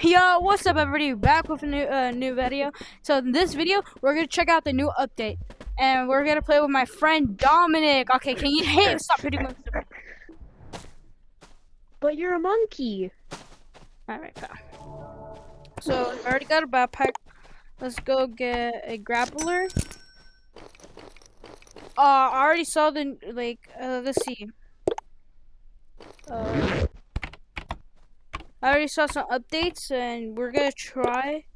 Yo, what's up, everybody? Back with a new video. So in this video, we're gonna check out the new update, and we're gonna play with my friend Dominic. Okay, can you stop hitting me? But you're a monkey. All right, pal. So I already got a backpack. Let's go get a grappler. I already saw the let's see. I already saw some updates, and we're gonna try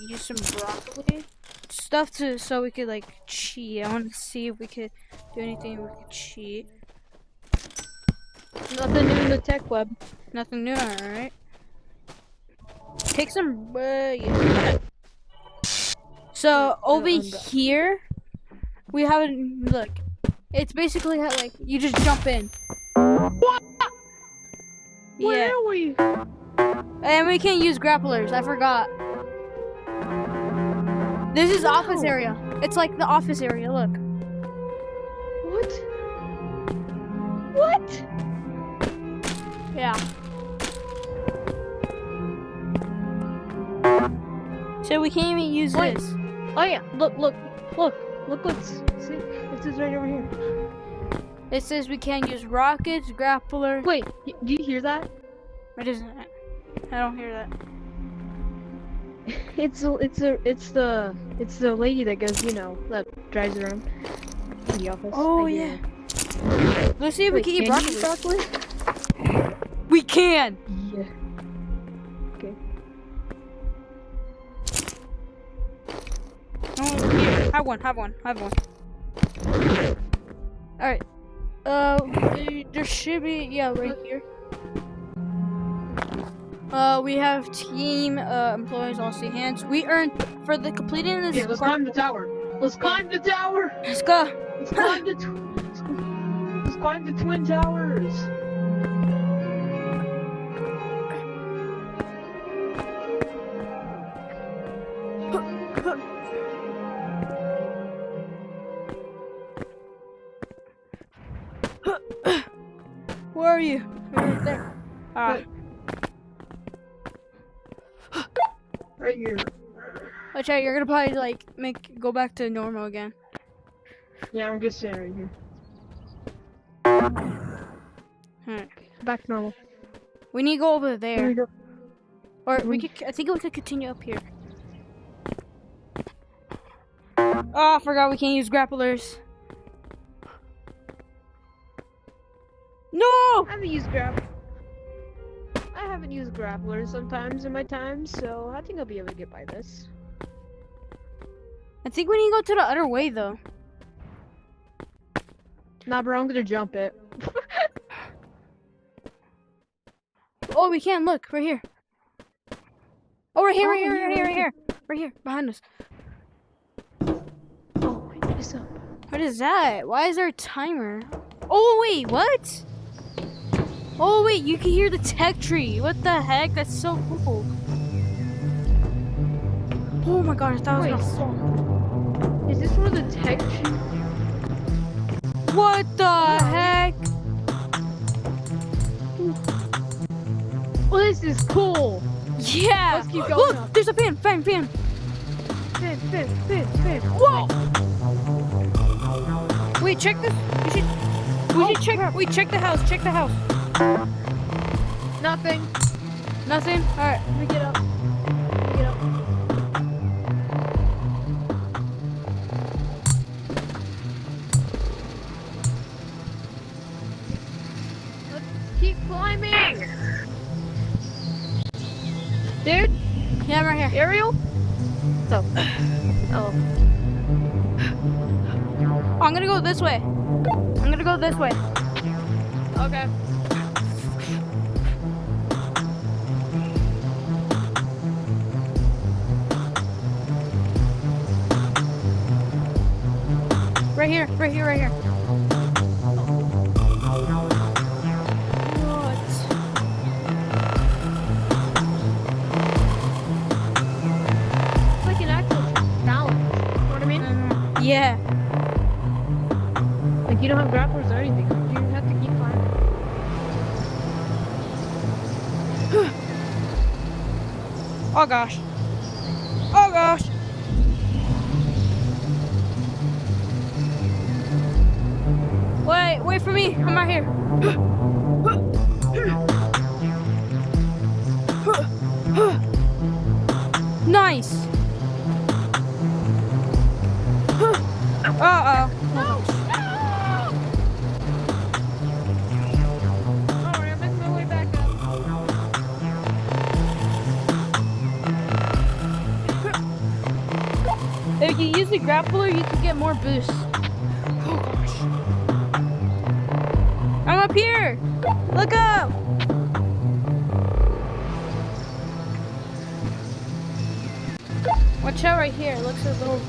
use some broccoli stuff so we could cheat. I want to see if we could do anything we could cheat. Nothing new in the tech web. Nothing new, alright. Take some yeah. So over here we have a look. It's basically how, you just jump in. What? Yeah. Where are we? And we can't use grapplers. I forgot. This is office area. It's like the office area. Look. What? What? Yeah. So we can't even use this. Oh yeah. Look what's see? It says right over here. It says we can't use rockets, grappler. Wait, do you hear that? It isn't. I don't hear that. It's the lady that goes, that drives around in the office. Oh yeah. Let's see if we can eat broccoli. broccoli. We can. Yeah. Okay. Oh, here. Have one. All right. There should be right here. We have team employees all see hands. We earned for the completing this. Yeah, let's climb the tower. Let's climb the tower. Let's go. Let's climb the twin towers. Where are you? Right there. Right here. Watch out, you're gonna probably go back to normal again. Yeah, I'm just standing right here. Alright. Back to normal. We need to go over there. Here we go. Or we could I think we could continue up here. Oh, I forgot we can't use grapplers. No! I haven't used grapplers sometimes in my time, so I think I'll be able to get by this. I think we need to go to the other way though. Nah, bro, I'm gonna jump it. Oh, we can look right here. Oh, right here, behind us. Oh, wait, what's up? What is that? Why is there a timer? Oh wait, what? Oh wait, you can hear the tech tree. What the heck? That's so cool. Oh my gosh, that was gonna fall. Is this where the tech? What the heck? Well, this is cool. Yeah. Let's keep going Look, up. there's a fan. Fin. Whoa. Wait, check this. We should check. Wait, check the house. Nothing. Nothing. All right. Let me get up. Let's keep climbing. Dude. Yeah, I'm right here. Ariel. So. Oh. I'm gonna go this way. Okay. Right here. What? It's like an actual challenge. You know what I mean? Yeah. Like you don't have grapplers or anything. You have to keep climbing. Oh gosh. Oh gosh. Wait for me. I'm right here. Nice. Uh-oh. Alright, I'm making my way back up. If you use the grappler, you can get more boosts. Oh gosh. I'm up here. Look up. Watch out right here. It looks a little.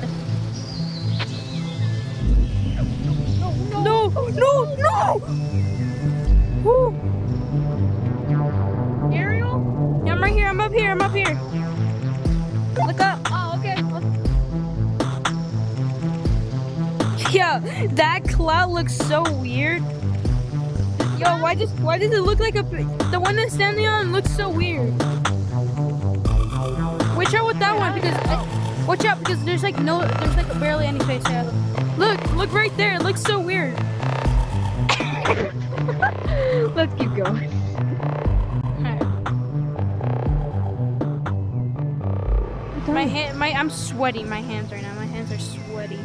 No! No! No! Woo. Ariel? Yeah, I'm right here. I'm up here. I'm up here. Look up. Oh, okay. Yo, that cloud looks so weird. Yo, why does it look like the one that's standing on looks so weird? Watch out with that one because watch out because there's like barely any face there. Look right there. It looks so weird. Let's keep going. I'm sweaty. My hands right now. My hands are sweaty.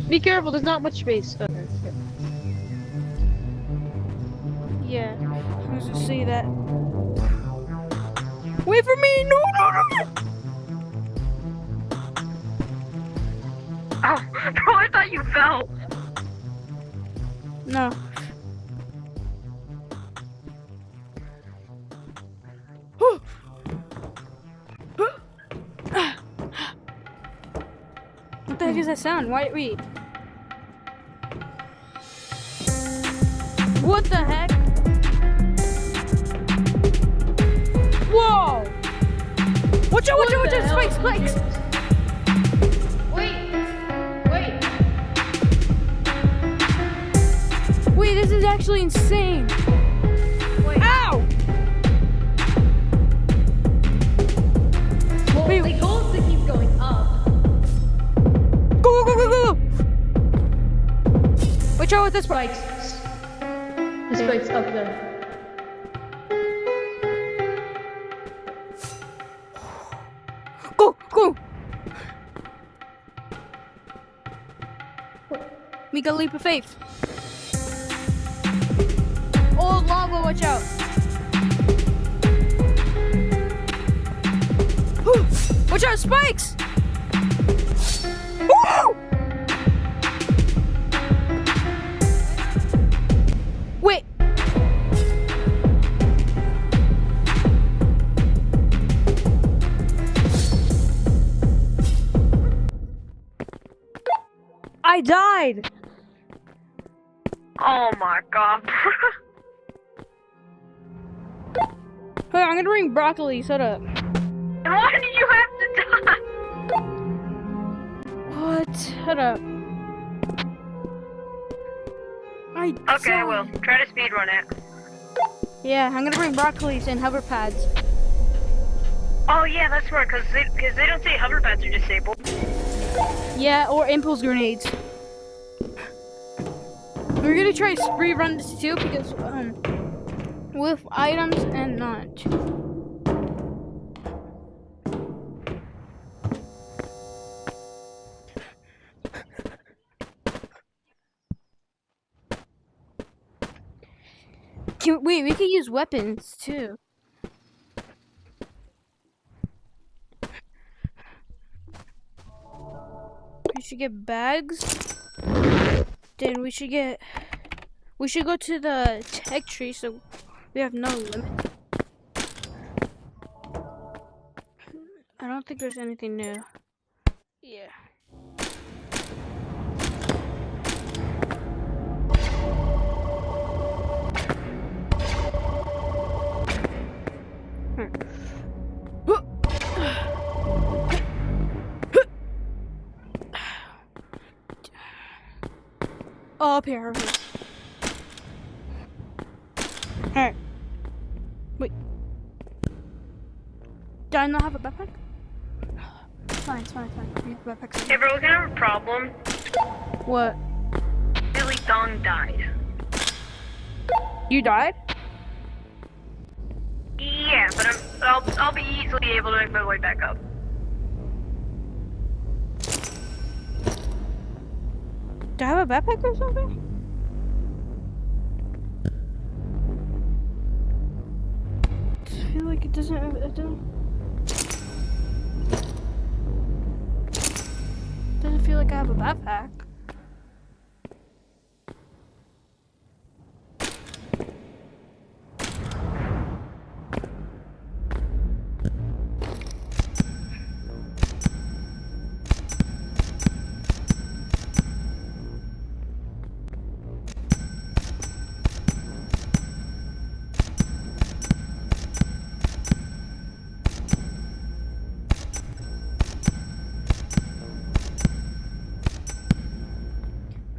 Be careful, there's not much space. Okay. Yeah, I was just say that. Wait for me! No! Oh, bro, I thought you fell. No. What the heck is that sound? Wait. What the heck? Whoa! Watch out! Spikes! Wait, this is actually insane. Wait. Ow! Well, Wait. the goal is to keep going up. Go! Watch out with this spike. The spike's up there. Go! Make a leap of faith. Oh, lava, watch out. Watch out, spikes! Woo! Wait. I died. Oh my god. Hey, I'm gonna bring broccoli. Shut up. Why do you have to die? What? Shut up. Okay, well, try to speedrun it. Yeah, I'm gonna bring broccolis and hover pads. Oh yeah, that's smart, cause they don't say hover pads are disabled. Yeah, or impulse grenades. We're gonna try spree run this too because with items and not. Wait, we can use weapons too. We should get bags. Then we should go to the tech tree so we have no limit. I don't think there's anything new. Yeah. Oh, up here. Alright. Wait. Do I not have a backpack? It's fine, it's fine, it's fine. We have a backpack. Hey, bro, we kind of have a problem. What? Billy Dong died. You died? Yeah, but I'll be easily able to make my way back up. Do I have a backpack or something? I feel like it doesn't. Doesn't feel like I have a backpack.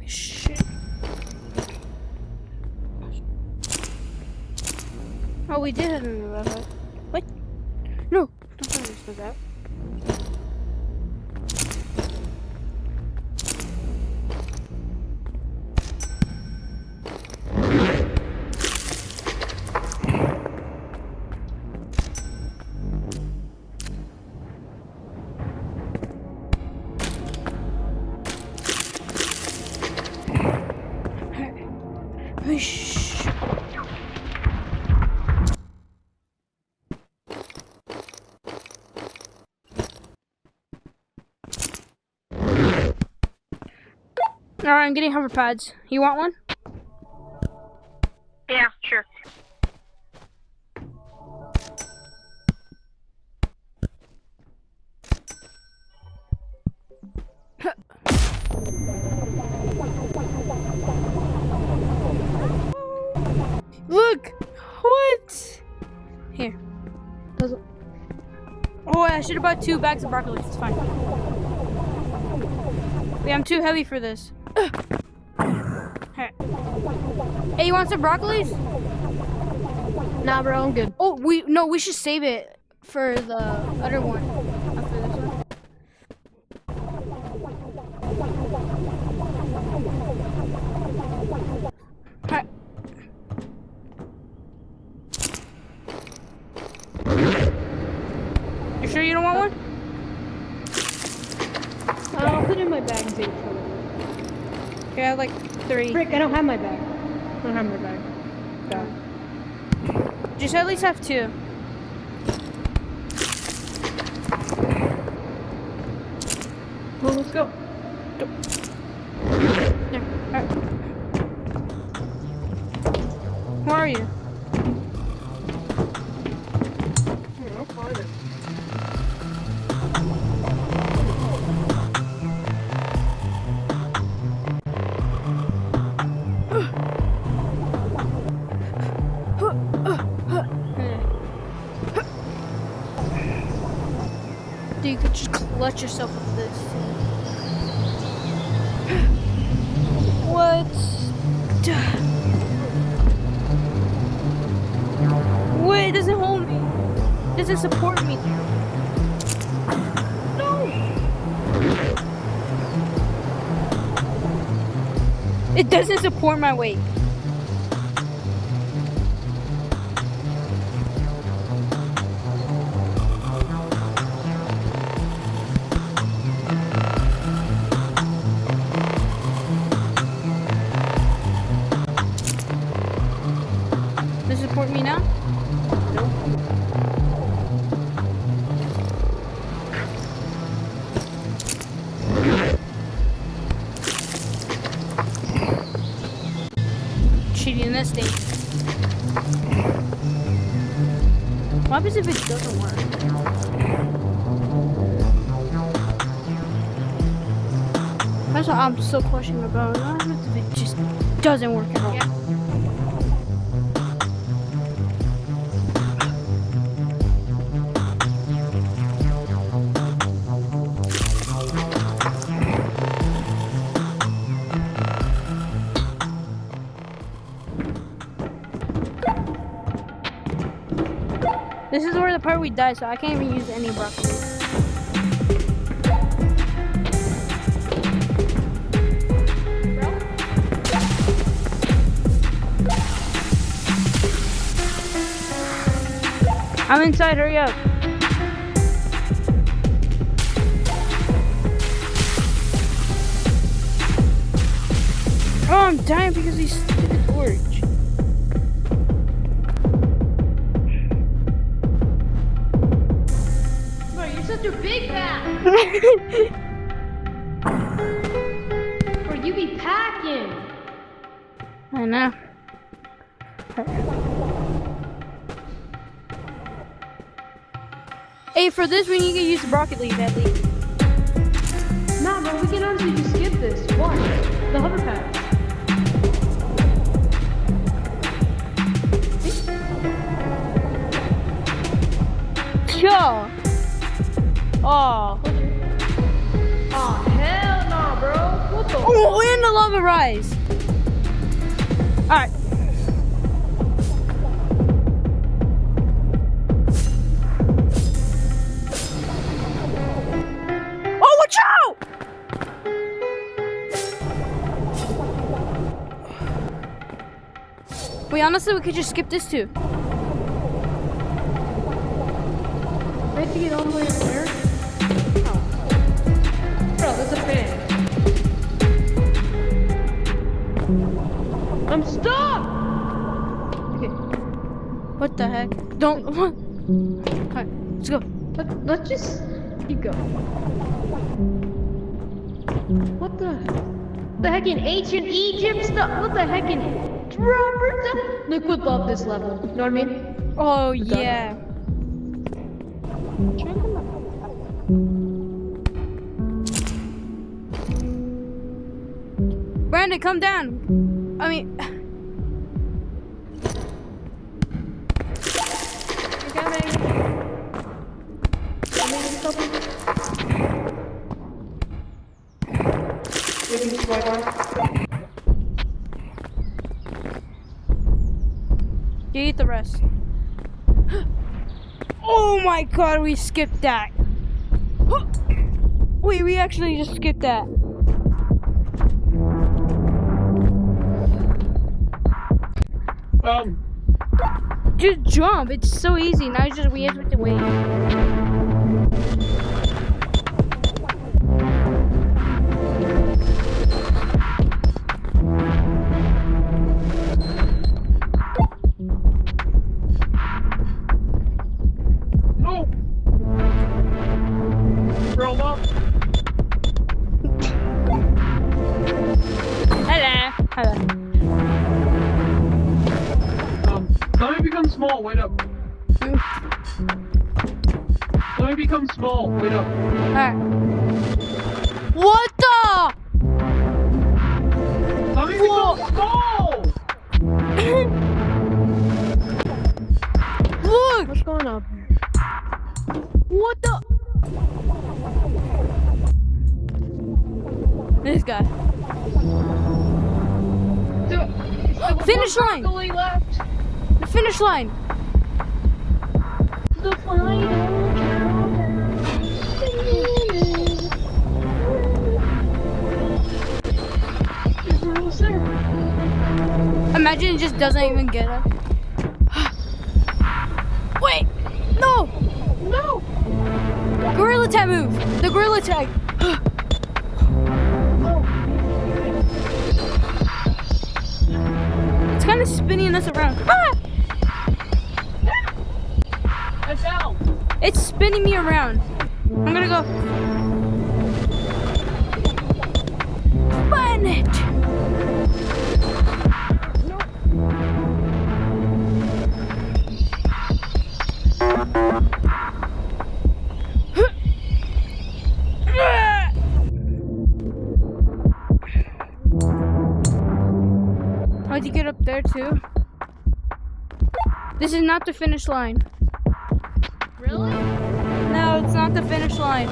Shit. Oh, we did have a backpack. What? No, don't tell me this was out. Shh. Alright, I'm getting hover pads. You want one? Yeah, sure. Look! What? Here. Doesn't. Oh, I should have bought 2 bags of broccoli. It's fine. Wait, I'm too heavy for this. Hey. Hey, you want some broccolis? Nah, bro, I'm good. Oh, we should save it for the other one. After this one. Hey. You sure you don't want one? I'll put it in my bag and save it for later. Okay, I have like 3. Frick, I don't have my bag. I don't have my bag. God. Just at least have 2. Well, let's go. There. Alright. Where are you? I'll find it. Dude, you could just clutch yourself with this. What? Wait, it doesn't hold me. It doesn't support me. No! It doesn't support my weight. Does it support me now? Cheating this thing. What happens if it doesn't work? That's what I'm still questioning about. What happens if it just doesn't work at all? Yeah. This is where the part we die, so I can't even use any broccoli. I'm inside, hurry up. Oh, I'm dying because of these stupid torch. Bro, you're such a big bat. Bro, you be packing. I know. Hey, for this we need to use the broccoli at least. Nah, bro, we can honestly just skip this. Watch. The hover pad. Sure. Oh. Oh, hell nah, bro. What the? Oh, and the lava rise. Alright. Oh, watch out! Wait, honestly, we could just skip this too. I have to get all the way up there. Oh. Bro, that's a fan. I'm stuck! Okay, What the heck? Don't. Alright, let's go. let's just keep going. What the heck in ancient Egypt stuff? What the heck in Robert stuff? Liquid love this level. You know what I mean? Oh, yeah. Brandon, come down. I mean, You're coming. you eat the rest. Oh my god, we skipped that. Wait, we actually just skipped that. Just jump. It's so easy. Now we have to wait. No! Roll up! Hello. Hello. Let me become small, wait up. Let me become small, wait up. Alright. What the? Let me become small! Look! What's going on? What the? This guy. Dude, Finish line! broccoli left. The finish line. The final We're almost there. Imagine it just doesn't even get us. Wait! No! No! Gorilla tag move! The gorilla tag! It's kind of spinning us around. Ah! I fell! It's spinning me around. I'm gonna go. Burn it! How'd you get up there too? This is not the finish line. Really? No, it's not the finish line.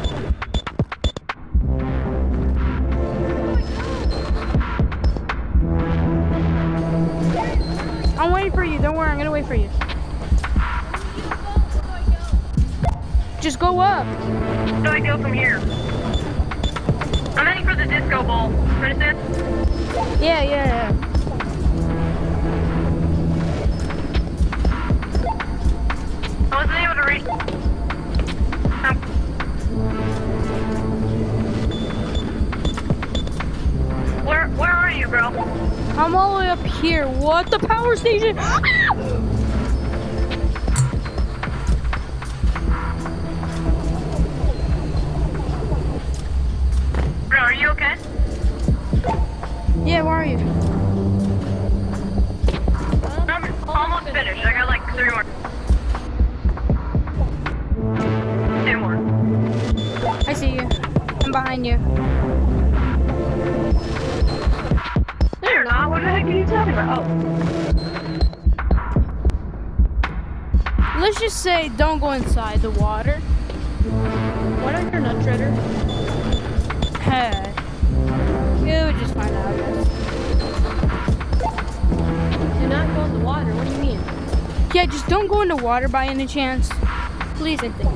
I'm waiting for you. Don't worry, I'm gonna wait for you. just go up. So I go from here. I'm heading for the disco ball. Understand? Yeah. I wasn't able to reach. Where are you, bro? I'm all the way up here. What? The power station? Bro, are you okay? Yeah, where are you? I'm almost finished. I got like 3 more. 2 more. I see you. I'm behind you. No, you're not. What the heck are you talking about? Oh. Let's just say don't go inside the water. Why don't you nut shredder? Hey. You would just find out, I guess. Do not go in the water. What do you mean? Yeah, just don't go into water by any chance. Please, I think.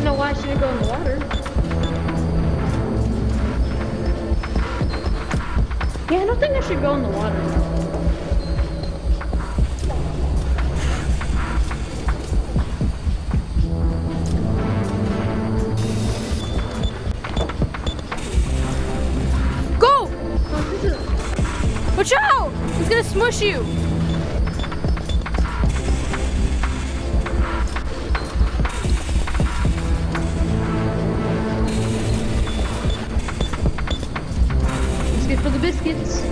No, why should it go in the water? Yeah, I don't think I should go in the water. Go! Oh, this is... Watch out! He's gonna smush you. Let's get for the biscuits.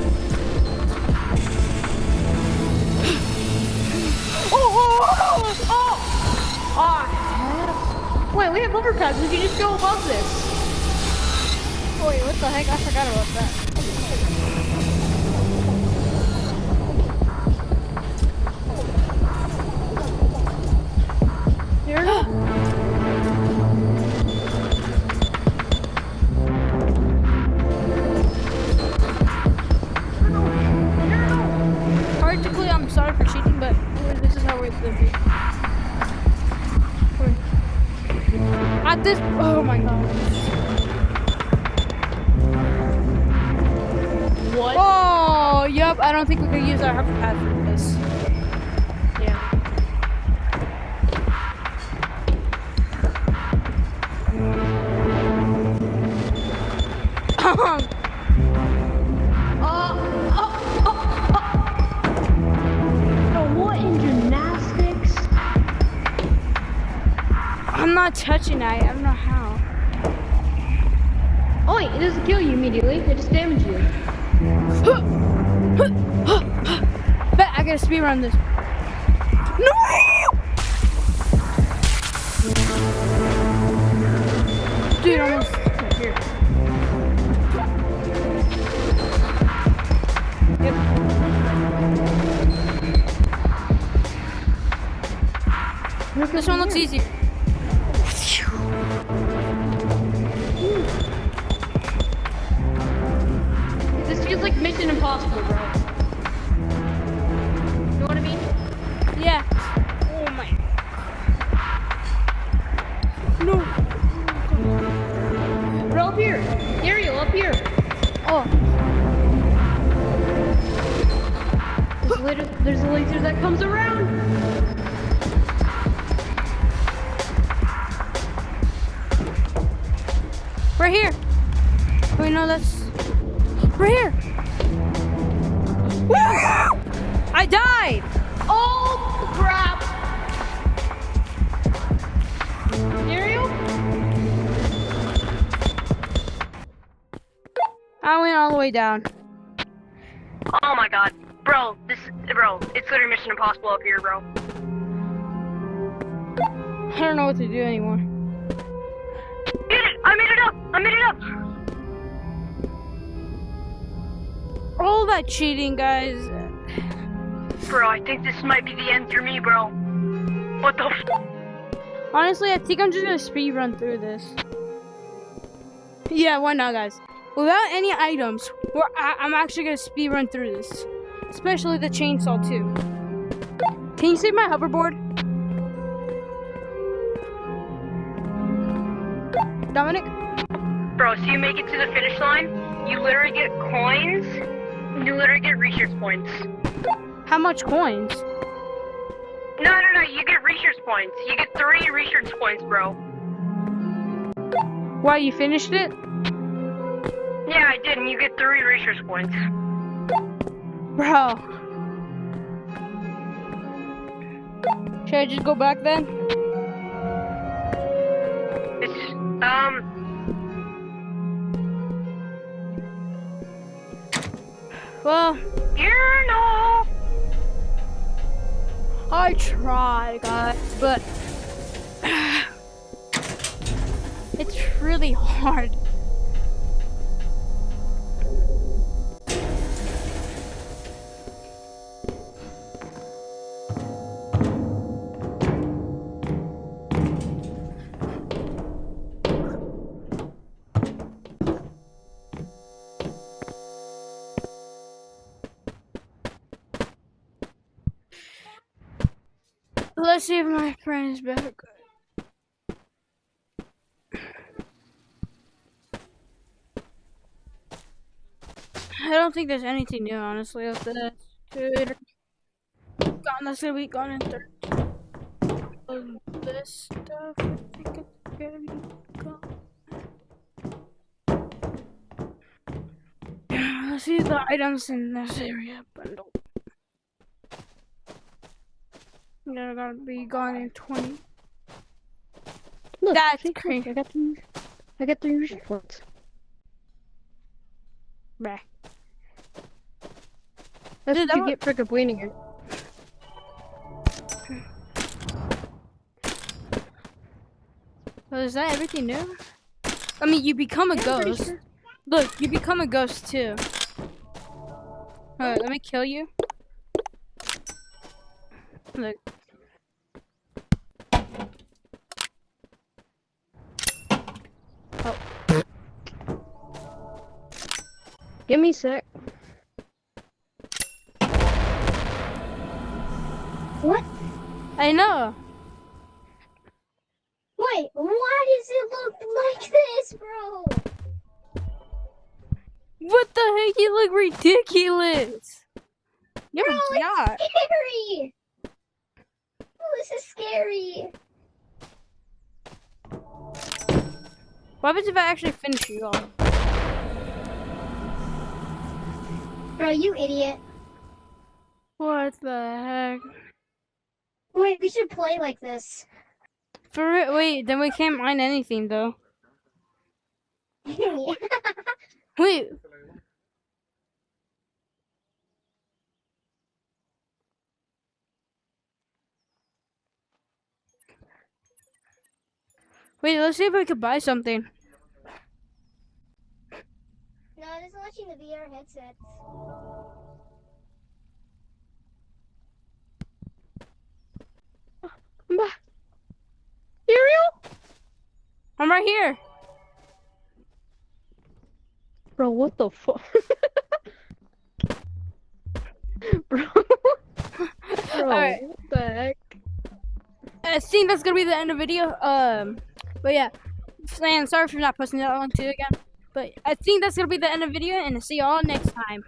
Wait, we have overpass. We can just go above this. Wait, what the heck? I forgot about that. Here we go. Practically, I'm sorry for cheating, but this is how we're gonna be. At this, oh my god. What? Oh, yup. I don't think we can use our hover pad for this. Yeah. Oh, what in gymnastics? I'm not touching that. I don't know how. Oh wait, it doesn't kill you immediately. It just damages you. Bet I gotta speed run this. No! Dude, almost. Here. Yep. This one looks easy. This feels like Mission Impossible, bro. You know what I mean? Yeah. Oh my. No. Bro, up here. Ariel, up here. Oh. There's a laser that comes around. Right here. Wait, no, that's. Right here. Woo! I died. Oh, crap. Ariel? I went all the way down. Oh my god. Bro, it's literally Mission Impossible up here, bro. I don't know what to do anymore. Get it! I made it up! I made it up! All that cheating, guys. Bro, I think this might be the end for me, bro. What the f? Honestly, I think I'm just gonna speed run through this. Yeah, why not, guys? without any items, I'm actually gonna speed run through this, especially the chainsaw too. Can you save my hoverboard, Dominic? Bro, so you make it to the finish line, you literally get coins, you literally get research points. How much coins? No, you get research points. You get 3 research points, bro. Why, you finished it? Yeah, I did, and you get 3 research points. Bro. Should I just go back then? It's, Well, you know. I tried, guys, but it's really hard. Let's see if my friend is back. I don't think there's anything new, honestly, with this. Dude, gone. That's gonna be gone in 30. This stuff, I think it's gonna be gone. Let's see the items in this area bundle. They're gonna be gone in 20. Look, That's see, crazy. I got 3 research points. Bruh. That's Dude, what you get for completing it. So is that everything new? I mean, you become a Yeah, I'm pretty ghost. sure. Look, you become a ghost too. Alright, let me kill you. Look. Oh. Give me a sec. What? I know. Wait, why does it look like this, bro? What the heck? You look ridiculous. You have Bro, a yacht. it's scary. Oh, this is scary. What happens if I actually finish you all? Bro, you idiot. What the heck? Wait, we should play like this. For it, wait, then we can't mine anything though. Wait. Wait, let's see if we could buy something. No, it isn't watching the VR headsets. I'm back. Ariel? I'm right here. Bro, what the fuck? Bro. Bro, Alright. what the heck? I think that's gonna be the end of the video. But yeah, and sorry for not posting that one too again. But I think that's gonna be the end of the video, and see y'all next time.